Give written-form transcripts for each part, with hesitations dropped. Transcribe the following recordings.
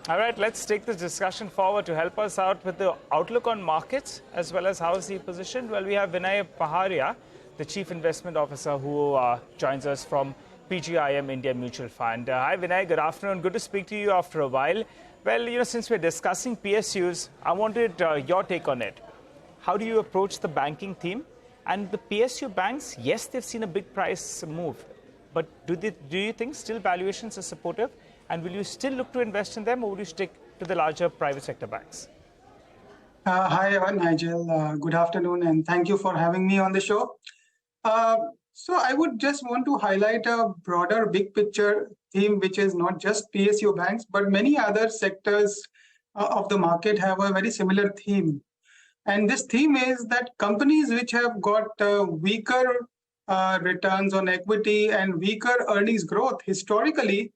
All right, let's take this discussion forward. To help us out with the outlook on markets as well as how is he positioned. Well, we have Vinay Paharia, the Chief Investment Officer, who joins us from PGIM India Mutual Fund. Hi, Vinay. Good afternoon. Good to speak to you after a while. Well, since we're discussing PSUs, I wanted your take on it. How do you approach the banking theme? And the PSU banks, yes, they've seen a big price move. But do you think still valuations are supportive? And will you still look to invest in them, or will you stick to the larger private sector banks? Hi, Nigel. Good afternoon, and thank you for having me on the show. So I would just want to highlight a broader big picture theme, which is not just PSU banks, but many other sectors of the market have a very similar theme. And this theme is that companies which have got weaker returns on equity and weaker earnings growth historically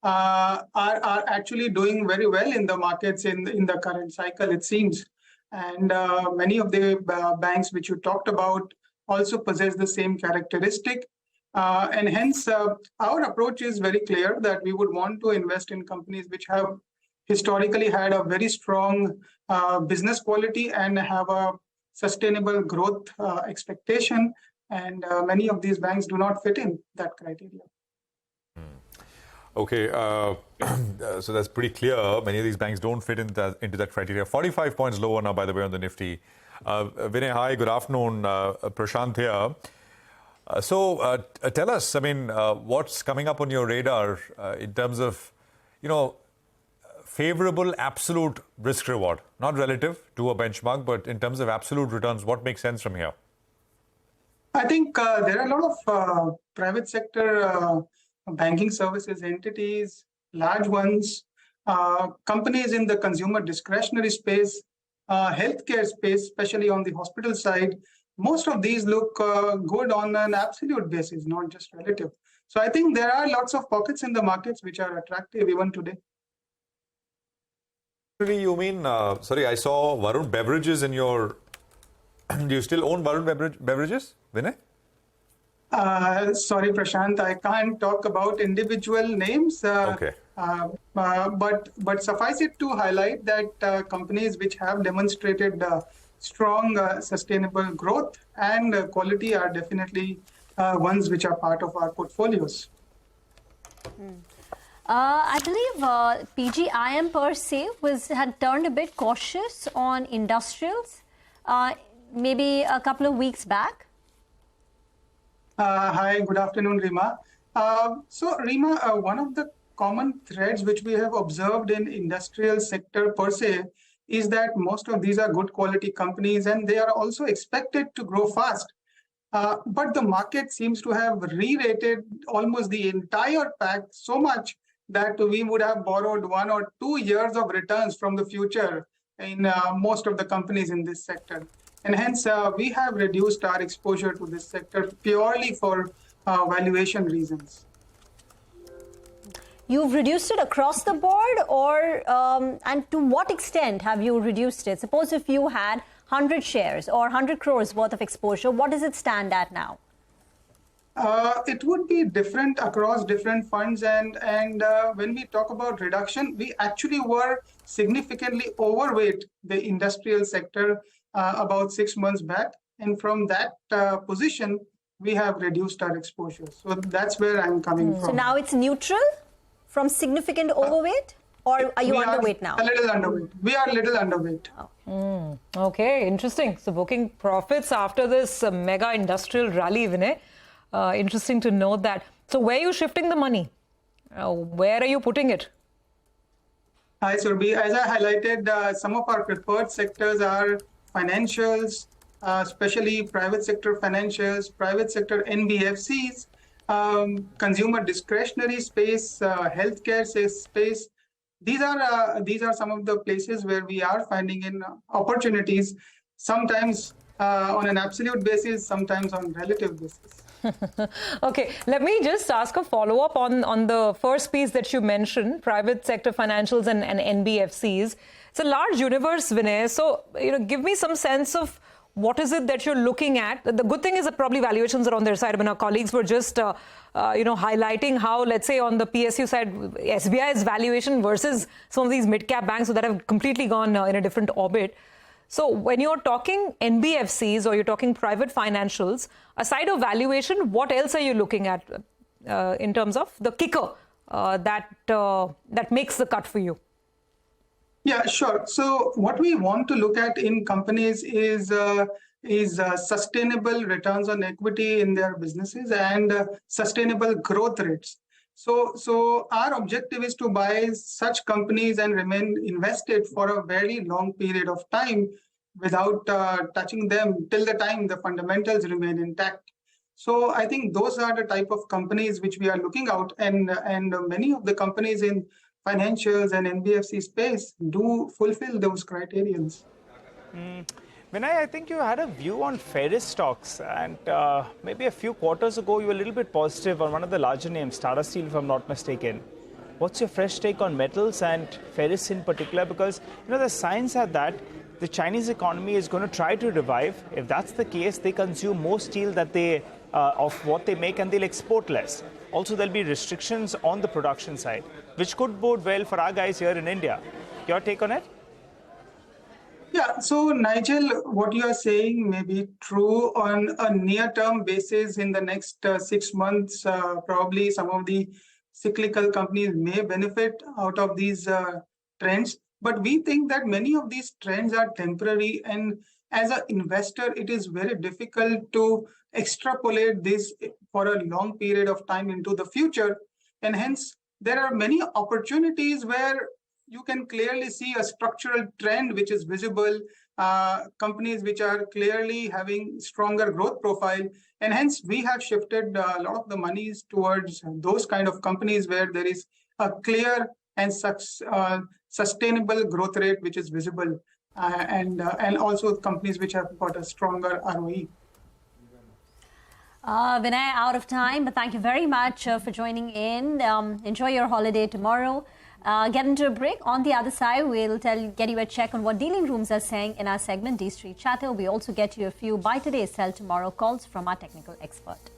are actually doing very well in the markets in the current cycle, it seems. And many of the banks which you talked about also possess the same characteristic. And hence, our approach is very clear that we would want to invest in companies which have historically had a very strong business quality and have a sustainable growth expectation. And many of these banks do not fit in that criteria. Okay, so that's pretty clear. Many of these banks don't fit into that criteria. 45 points lower now, by the way, on the Nifty. Vinay, hi, good afternoon. Prashant here. So tell us, what's coming up on your radar in terms of, favorable absolute risk reward, not relative to a benchmark, but in terms of absolute returns, what makes sense from here? I think there are a lot of private sector banking services entities, large ones, companies in the consumer discretionary space, healthcare space, especially on the hospital side. Most of these look good on an absolute basis, not just relative. So I think there are lots of pockets in the markets which are attractive even today. You mean, sorry, I saw Varun Beverages in your... Do you still own Varun Beverages, Vinay? Sorry, Prashant, I can't talk about individual names. Okay. But suffice it to highlight that companies which have demonstrated strong sustainable growth and quality are definitely ones which are part of our portfolios. I believe PGIM per se had turned a bit cautious on industrials, maybe a couple of weeks back. Hi, good afternoon, Reema. So, Reema, one of the common threads which we have observed in industrial sector per se is that most of these are good quality companies and they are also expected to grow fast. But the market seems to have re-rated almost the entire pack so much that we would have borrowed 1 or 2 years of returns from the future in most of the companies in this sector. And hence, we have reduced our exposure to this sector purely for valuation reasons. You've reduced it across the board, or and to what extent have you reduced it? Suppose if you had 100 shares or 100 crores worth of exposure, what does it stand at now? It would be different across different funds. And when we talk about reduction, we actually were significantly overweight the industrial sector about 6 months back. And from that position, we have reduced our exposure. So that's where I'm coming from. So now it's neutral from significant overweight, or are you underweight now? A little underweight. We are a little underweight. Oh. Okay, interesting. So booking profits after this mega industrial rally, Vinay. Interesting to note that. So where are you shifting the money? Where are you putting it? Hi, Surabhi. As I highlighted, some of our preferred sectors are financials, especially private sector financials, private sector NBFCs, consumer discretionary space, healthcare space. These are some of the places where we are finding in opportunities, sometimes on an absolute basis, sometimes on relative basis. Okay, let me just ask a follow-up on the first piece that you mentioned, private sector financials and NBFCs. It's a large universe, Vinay. So, give me some sense of What is it that you're looking at? The good thing is that probably valuations are on their side. I mean, our colleagues were just, highlighting how, let's say, on the PSU side, SBI's valuation versus some of these mid-cap banks that have completely gone in a different orbit. So when you're talking NBFCs or you're talking private financials, aside of valuation, what else are you looking at in terms of the kicker that makes the cut for you? Yeah, sure. So what we want to look at in companies is sustainable returns on equity in their businesses and sustainable growth rates. So our objective is to buy such companies and remain invested for a very long period of time without touching them till the time the fundamentals remain intact. So I think those are the type of companies which we are looking out, and many of the companies in financials and NBFC space do fulfill those criterions. Vinay, I think you had a view on Ferris stocks, and maybe a few quarters ago you were a little bit positive on one of the larger names, Tata Steel, if I'm not mistaken. What's your fresh take on metals and Ferris in particular? Because the signs are that the Chinese economy is going to try to revive. If that's the case, they consume more steel that they of what they make, and they'll export less. Also, there'll be restrictions on the production side, which could bode well for our guys here in India. Your take on it? Yeah, so Nigel, what you are saying may be true on a near-term basis. In the next 6 months, probably some of the cyclical companies may benefit out of these trends. But we think that many of these trends are temporary, and as an investor, it is very difficult to extrapolate this for a long period of time into the future. And hence, there are many opportunities where you can clearly see a structural trend which is visible, companies which are clearly having stronger growth profile. And hence, we have shifted a lot of the monies towards those kind of companies where there is a clear and sustainable growth rate which is visible, and also companies which have got a stronger ROE. Vinay, out of time, but thank you very much for joining in. Enjoy your holiday tomorrow. Get into a break. On the other side, we'll get you a check on what dealing rooms are saying in our segment, D Street Chatter. We also get you a few buy today, sell tomorrow calls from our technical expert.